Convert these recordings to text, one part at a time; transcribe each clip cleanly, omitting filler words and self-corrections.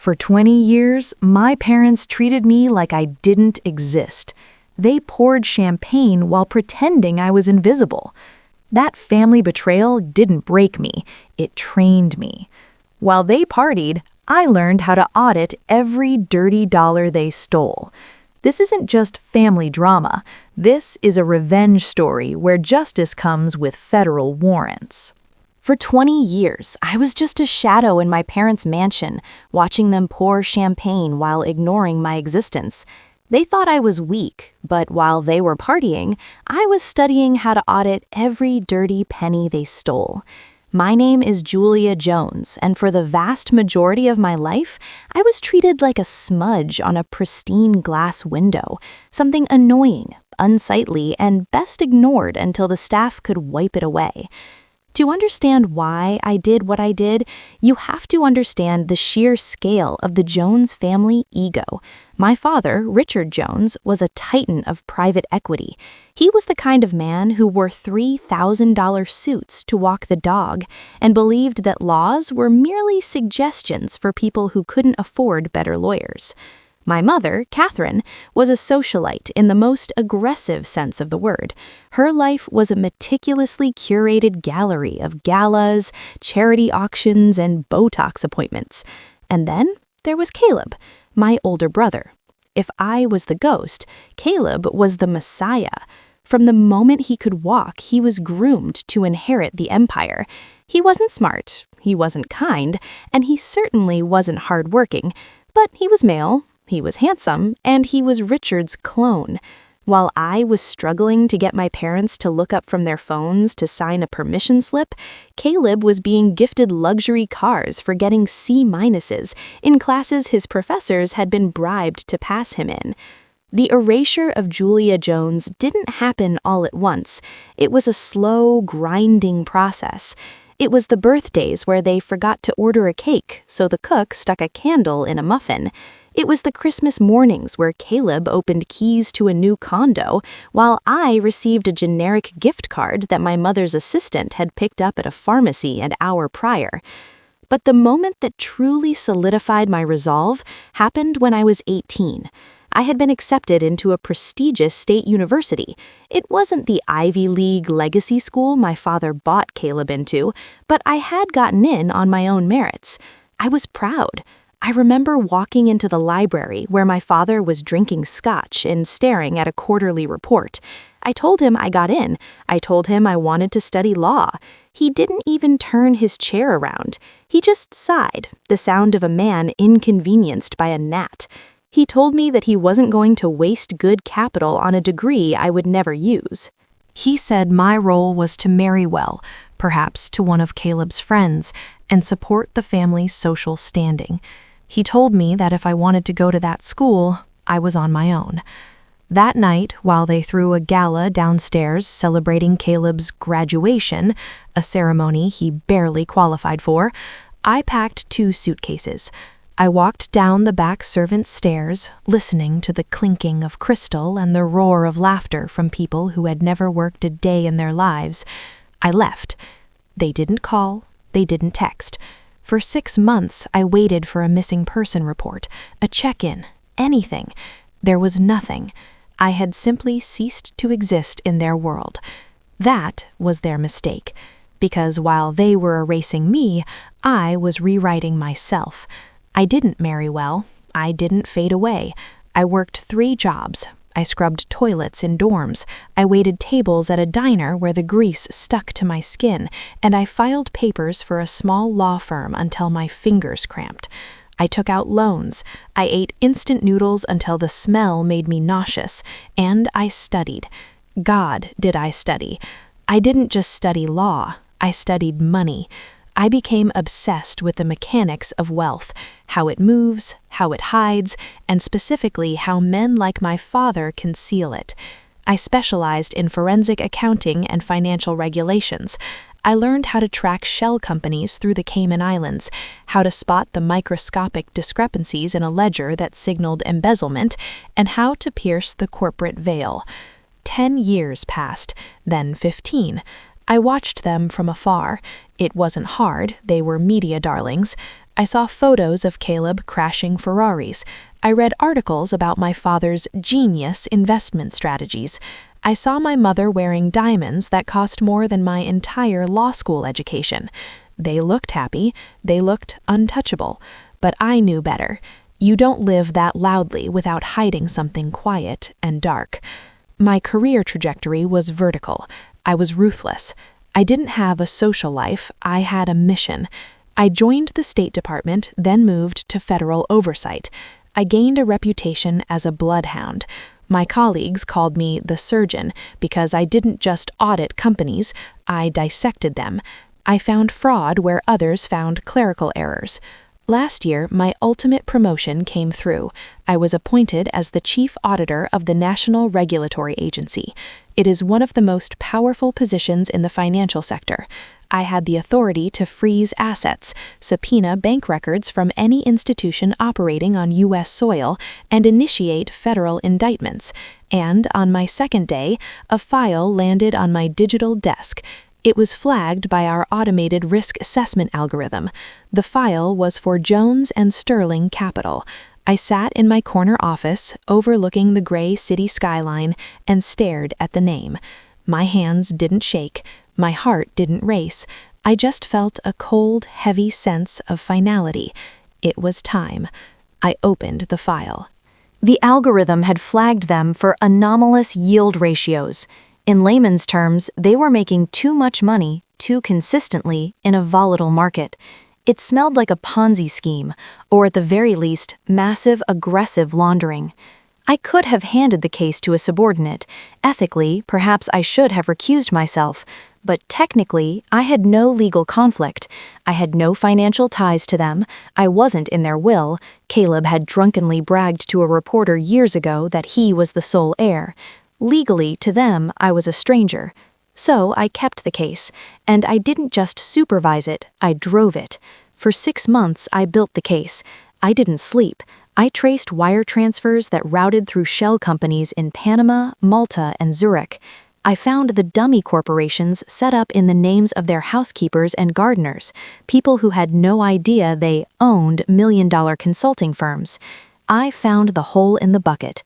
For 20 years, my parents treated me like I didn't exist. They poured champagne while pretending I was invisible. That family betrayal didn't break me, it trained me. While they partied, I learned how to audit every dirty dollar they stole. This isn't just family drama. This is a revenge story where justice comes with federal warrants. For 20 years, I was just a shadow in my parents' mansion, watching them pour champagne while ignoring my existence. They thought I was weak, but while they were partying, I was studying how to audit every dirty penny they stole. My name is Julia Jones, and for the vast majority of my life, I was treated like a smudge on a pristine glass window, something annoying, unsightly, and best ignored until the staff could wipe it away. To understand why I did what I did, you have to understand the sheer scale of the Jones family ego. My father, Richard Jones, was a titan of private equity. He was the kind of man who wore $3,000 suits to walk the dog and believed that laws were merely suggestions for people who couldn't afford better lawyers. My mother, Catherine, was a socialite in the most aggressive sense of the word. Her life was a meticulously curated gallery of galas, charity auctions, and Botox appointments. And then there was Caleb, my older brother. If I was the ghost, Caleb was the Messiah. From the moment he could walk, he was groomed to inherit the empire. He wasn't smart, he wasn't kind, and he certainly wasn't hardworking, but he was male. He was handsome, and he was Richard's clone. While I was struggling to get my parents to look up from their phones to sign a permission slip, Caleb was being gifted luxury cars for getting C-minuses in classes his professors had been bribed to pass him in. The erasure of Julia Jones didn't happen all at once. It was a slow, grinding process. It was the birthdays where they forgot to order a cake, so the cook stuck a candle in a muffin. It was the Christmas mornings where Caleb opened keys to a new condo, while I received a generic gift card that my mother's assistant had picked up at a pharmacy an hour prior. But the moment that truly solidified my resolve happened when I was 18. I had been accepted into a prestigious state university. It wasn't the Ivy League legacy school my father bought Caleb into, but I had gotten in on my own merits. I was proud. I remember walking into the library where my father was drinking scotch and staring at a quarterly report. I told him I got in. I told him I wanted to study law. He didn't even turn his chair around. He just sighed, the sound of a man inconvenienced by a gnat. He told me that he wasn't going to waste good capital on a degree I would never use. He said my role was to marry well, perhaps to one of Caleb's friends, and support the family's social standing. He told me that if I wanted to go to that school, I was on my own. That night, while they threw a gala downstairs celebrating Caleb's graduation, a ceremony he barely qualified for, I packed 2 suitcases. I walked down the back servants' stairs, listening to the clinking of crystal and the roar of laughter from people who had never worked a day in their lives. I left. They didn't call, they didn't text. For 6 months, I waited for a missing person report, a check-in, anything. There was nothing. I had simply ceased to exist in their world. That was their mistake, because while they were erasing me, I was rewriting myself. I didn't marry well. I didn't fade away. I worked 3 jobs. I scrubbed toilets in dorms. I waited tables at a diner where the grease stuck to my skin, and I filed papers for a small law firm until my fingers cramped. I took out loans. I ate instant noodles until the smell made me nauseous, and I studied. God, did I study. I didn't just study law. I studied money. I became obsessed with the mechanics of wealth, how it moves, how it hides, and specifically how men like my father conceal it. I specialized in forensic accounting and financial regulations. I learned how to track shell companies through the Cayman Islands, how to spot the microscopic discrepancies in a ledger that signaled embezzlement, and how to pierce the corporate veil. 10 years passed, then 15. I watched them from afar. It wasn't hard, they were media darlings. I saw photos of Caleb crashing Ferraris. I read articles about my father's genius investment strategies. I saw my mother wearing diamonds that cost more than my entire law school education. They looked happy, they looked untouchable, but I knew better. You don't live that loudly without hiding something quiet and dark. My career trajectory was vertical. I was ruthless. I didn't have a social life, I had a mission. I joined the State Department, then moved to federal oversight. I gained a reputation as a bloodhound. My colleagues called me the surgeon because I didn't just audit companies, I dissected them. I found fraud where others found clerical errors. Last year, my ultimate promotion came through. I was appointed as the Chief Auditor of the National Regulatory Agency. It is one of the most powerful positions in the financial sector. I had the authority to freeze assets, subpoena bank records from any institution operating on U.S. soil, and initiate federal indictments. And on my second day, a file landed on my digital desk. It was flagged by our automated risk assessment algorithm. The file was for Jones and Sterling Capital. I sat in my corner office, overlooking the gray city skyline, and stared at the name. My hands didn't shake. My heart didn't race. I just felt a cold, heavy sense of finality. It was time. I opened the file. The algorithm had flagged them for anomalous yield ratios. In layman's terms, they were making too much money, too consistently, in a volatile market. It smelled like a Ponzi scheme, or at the very least, massive, aggressive laundering. I could have handed the case to a subordinate. Ethically, perhaps I should have recused myself. But technically, I had no legal conflict. I had no financial ties to them. I wasn't in their will. Caleb had drunkenly bragged to a reporter years ago that he was the sole heir. Legally, to them, I was a stranger. So I kept the case, and I didn't just supervise it, I drove it. For 6 months, I built the case. I didn't sleep. I traced wire transfers that routed through shell companies in Panama, Malta, and Zurich. I found the dummy corporations set up in the names of their housekeepers and gardeners, people who had no idea they owned million-dollar consulting firms. I found the hole in the bucket.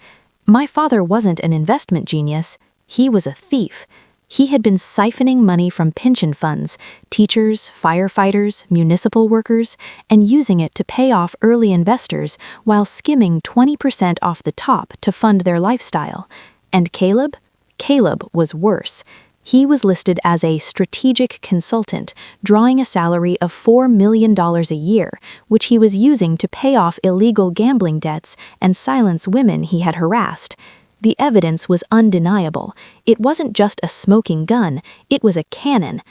My father wasn't an investment genius. He was a thief. He had been siphoning money from pension funds, teachers, firefighters, municipal workers, and using it to pay off early investors while skimming 20% off the top to fund their lifestyle. And Caleb? Caleb was worse. He was listed as a strategic consultant, drawing a salary of $4 million a year, which he was using to pay off illegal gambling debts and silence women he had harassed. The evidence was undeniable. It wasn't just a smoking gun, it was a cannon.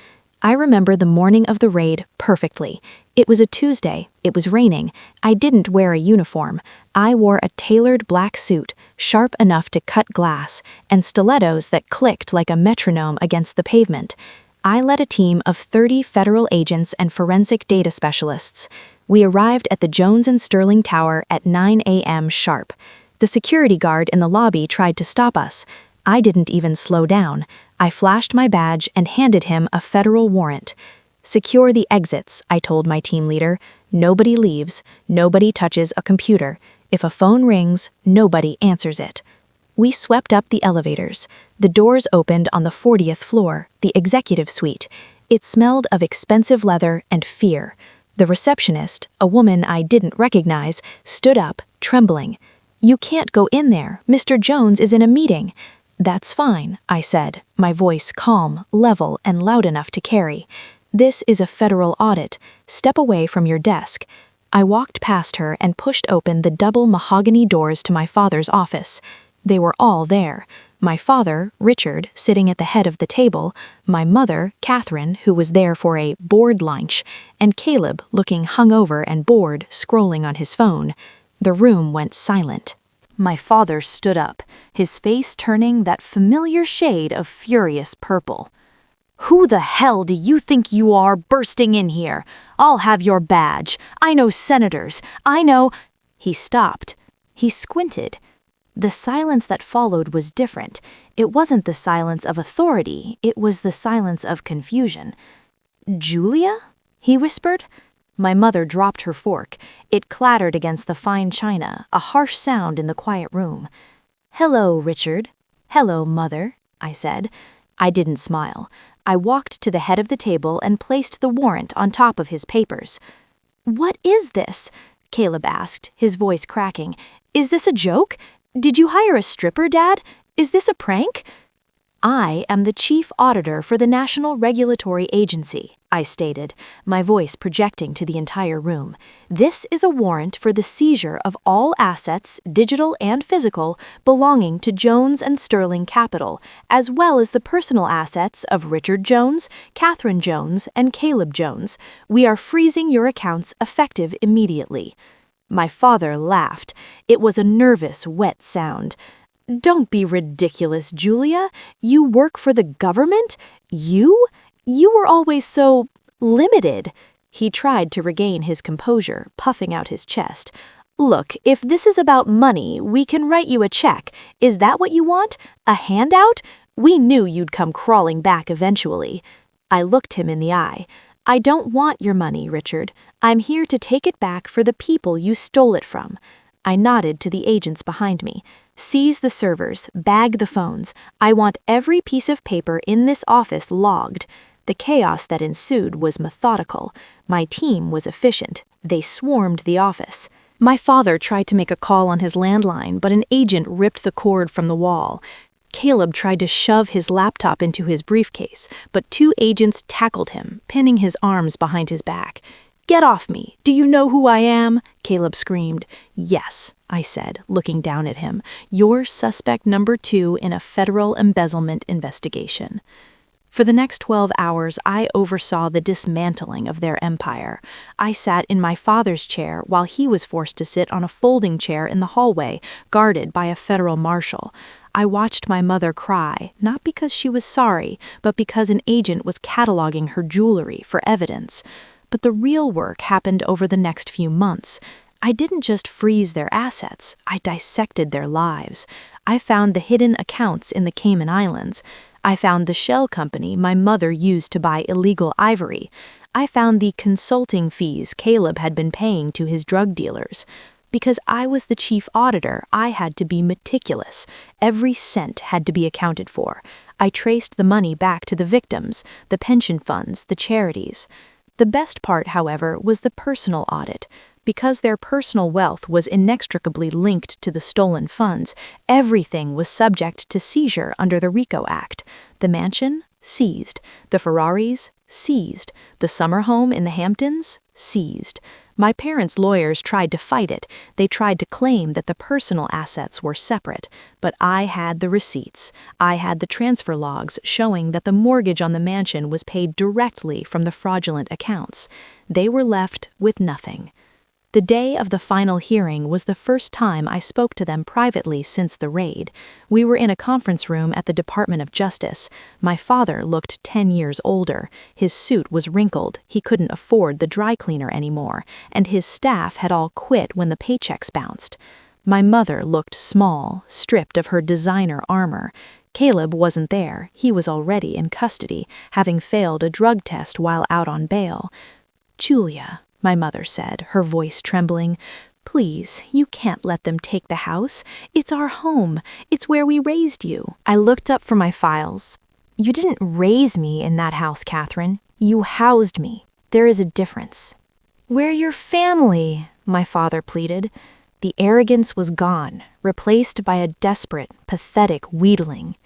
I remember the morning of the raid perfectly. It was a Tuesday. It was raining. I didn't wear a uniform. I wore a tailored black suit, sharp enough to cut glass, and stilettos that clicked like a metronome against the pavement. I led a team of 30 federal agents and forensic data specialists. We arrived at the Jones and Sterling Tower at 9 a.m. sharp. The security guard in the lobby tried to stop us. I didn't even slow down. I flashed my badge and handed him a federal warrant. "Secure the exits," I told my team leader. "Nobody leaves. Nobody touches a computer. If a phone rings, nobody answers it." We swept up the elevators. The doors opened on the 40th floor, the executive suite. It smelled of expensive leather and fear. The receptionist, a woman I didn't recognize, stood up, trembling. "You can't go in there. Mr. Jones is in a meeting." "That's fine," I said, my voice calm, level, and loud enough to carry. "This is a federal audit. Step away from your desk." I walked past her and pushed open the double mahogany doors to my father's office. They were all there. My father, Richard, sitting at the head of the table, my mother, Catherine, who was there for a board lunch, and Caleb, looking hungover and bored, scrolling on his phone. The room went silent. My father stood up, his face turning that familiar shade of furious purple. "Who the hell do you think you are bursting in here? I'll have your badge. I know senators. I know—" He stopped. He squinted. The silence that followed was different. It wasn't the silence of authority. It was the silence of confusion. "Julia?" he whispered. My mother dropped her fork. It clattered against the fine china, a harsh sound in the quiet room. "Hello, Richard." "Hello, Mother," I said. I didn't smile. I walked to the head of the table and placed the warrant on top of his papers. "What is this?" Caleb asked, his voice cracking. "Is this a joke? Did you hire a stripper, Dad? Is this a prank?" "I am the Chief Auditor for the National Regulatory Agency," I stated, my voice projecting to the entire room. "This is a warrant for the seizure of all assets, digital and physical, belonging to Jones and Sterling Capital, as well as the personal assets of Richard Jones, Catherine Jones, and Caleb Jones. We are freezing your accounts effective immediately." My father laughed. It was a nervous, wet sound. "Don't be ridiculous, Julia. You work for the government? You? You were always so limited." He tried to regain his composure, puffing out his chest. "Look, if this is about money, we can write you a check. Is that what you want? A handout? We knew you'd come crawling back eventually." I looked him in the eye. "I don't want your money, Richard. I'm here to take it back for the people you stole it from." I nodded to the agents behind me. "Seize the servers, bag the phones. I want every piece of paper in this office logged." The chaos that ensued was methodical. My team was efficient. They swarmed the office. My father tried to make a call on his landline, but an agent ripped the cord from the wall. Caleb tried to shove his laptop into his briefcase, but 2 agents tackled him, pinning his arms behind his back. "Get off me! Do you know who I am?" Caleb screamed. "Yes," I said, looking down at him. "You're suspect number 2 in a federal embezzlement investigation." For the next 12 hours, I oversaw the dismantling of their empire. I sat in my father's chair while he was forced to sit on a folding chair in the hallway, guarded by a federal marshal. I watched my mother cry, not because she was sorry, but because an agent was cataloging her jewelry for evidence. But the real work happened over the next few months. I didn't just freeze their assets, I dissected their lives. I found the hidden accounts in the Cayman Islands. I found the shell company my mother used to buy illegal ivory. I found the consulting fees Caleb had been paying to his drug dealers. Because I was the chief auditor, I had to be meticulous. Every cent had to be accounted for. I traced the money back to the victims, the pension funds, the charities. The best part, however, was the personal audit. Because their personal wealth was inextricably linked to the stolen funds, everything was subject to seizure under the RICO Act. The mansion? Seized. The Ferraris? Seized. The summer home in the Hamptons? Seized. My parents' lawyers tried to fight it. They tried to claim that the personal assets were separate. But I had the receipts. I had the transfer logs showing that the mortgage on the mansion was paid directly from the fraudulent accounts. They were left with nothing. The day of the final hearing was the first time I spoke to them privately since the raid. We were in a conference room at the Department of Justice. My father looked 10 years older. His suit was wrinkled, he couldn't afford the dry cleaner anymore, and his staff had all quit when the paychecks bounced. My mother looked small, stripped of her designer armor. Caleb wasn't there, he was already in custody, having failed a drug test while out on bail. "Julia," my mother said, her voice trembling, "please, you can't let them take the house. It's our home. It's where we raised you." I looked up from my files. "You didn't raise me in that house, Catherine. You housed me. There is a difference." "We're your family," my father pleaded. The arrogance was gone, replaced by a desperate, pathetic wheedling.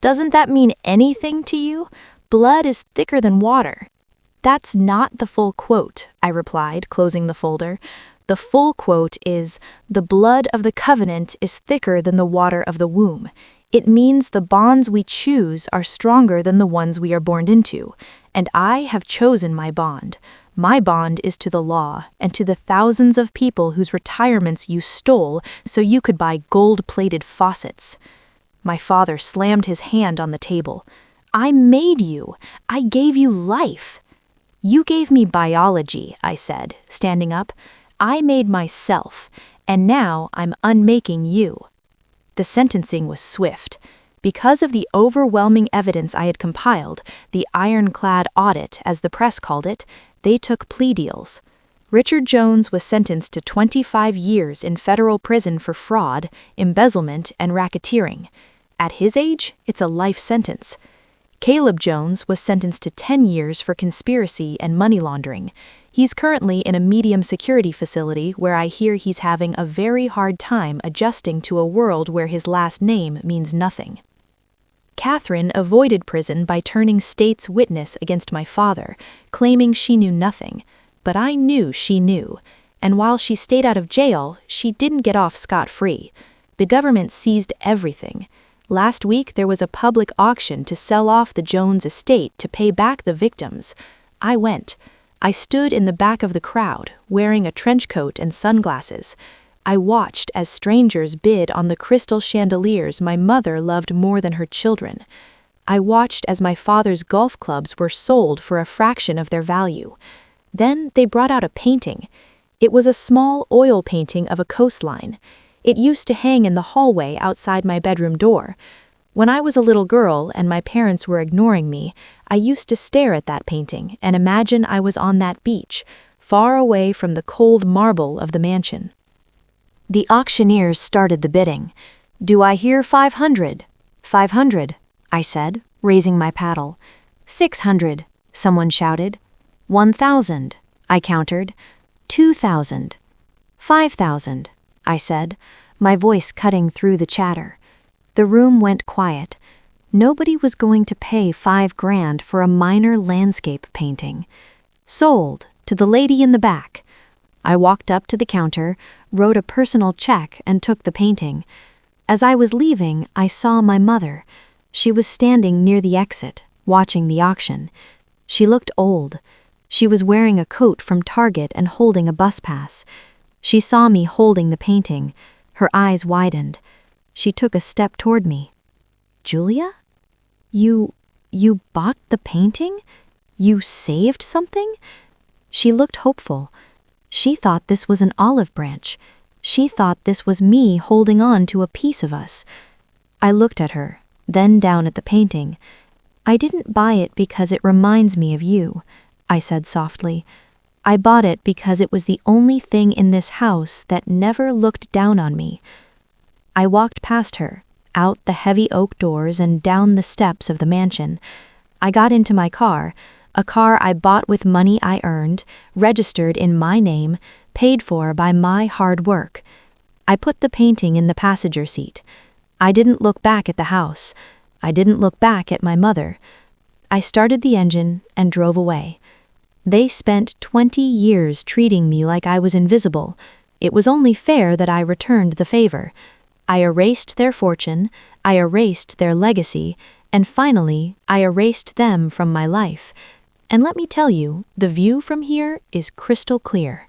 "Doesn't that mean anything to you? Blood is thicker than water." "That's not the full quote," I replied, closing the folder. "The full quote is, 'The blood of the covenant is thicker than the water of the womb.' It means the bonds we choose are stronger than the ones we are born into. And I have chosen my bond. My bond is to the law and to the thousands of people whose retirements you stole so you could buy gold-plated faucets." My father slammed his hand on the table. "I made you. I gave you life." "You gave me biology," I said, standing up. "I made myself, and now I'm unmaking you." The sentencing was swift. Because of the overwhelming evidence I had compiled, the ironclad audit, as the press called it, they took plea deals. Richard Jones was sentenced to 25 years in federal prison for fraud, embezzlement, and racketeering. At his age, it's a life sentence. Caleb Jones was sentenced to 10 years for conspiracy and money laundering. He's currently in a medium security facility where I hear he's having a very hard time adjusting to a world where his last name means nothing. Catherine avoided prison by turning state's witness against my father, claiming she knew nothing. But I knew she knew, and while she stayed out of jail, she didn't get off scot-free. The government seized everything. Last week there was a public auction to sell off the Jones estate to pay back the victims. I went. I stood in the back of the crowd, wearing a trench coat and sunglasses. I watched as strangers bid on the crystal chandeliers my mother loved more than her children. I watched as my father's golf clubs were sold for a fraction of their value. Then they brought out a painting. It was a small oil painting of a coastline. It used to hang in the hallway outside my bedroom door. When I was a little girl and my parents were ignoring me, I used to stare at that painting and imagine I was on that beach, far away from the cold marble of the mansion. The auctioneers started the bidding. "Do I hear 500? 500, I said, raising my paddle. 600, someone shouted. 1,000, I countered. 2,000. 5,000, I said, my voice cutting through the chatter. The room went quiet. Nobody was going to pay $5,000 for a minor landscape painting. Sold, to the lady in the back. I walked up to the counter, wrote a personal check, and took the painting. As I was leaving, I saw my mother. She was standing near the exit, watching the auction. She looked old. She was wearing a coat from Target and holding a bus pass. She saw me holding the painting. Her eyes widened. She took a step toward me. "Julia? You bought the painting? You saved something?" She looked hopeful. She thought this was an olive branch. She thought this was me holding on to a piece of us. I looked at her, then down at the painting. "I didn't buy it because it reminds me of you," I said softly. "I bought it because it was the only thing in this house that never looked down on me." I walked past her, out the heavy oak doors and down the steps of the mansion. I got into my car, a car I bought with money I earned, registered in my name, paid for by my hard work. I put the painting in the passenger seat. I didn't look back at the house. I didn't look back at my mother. I started the engine and drove away. They spent 20 years treating me like I was invisible. It was only fair that I returned the favor. I erased their fortune, I erased their legacy, and finally, I erased them from my life. And let me tell you, the view from here is crystal clear.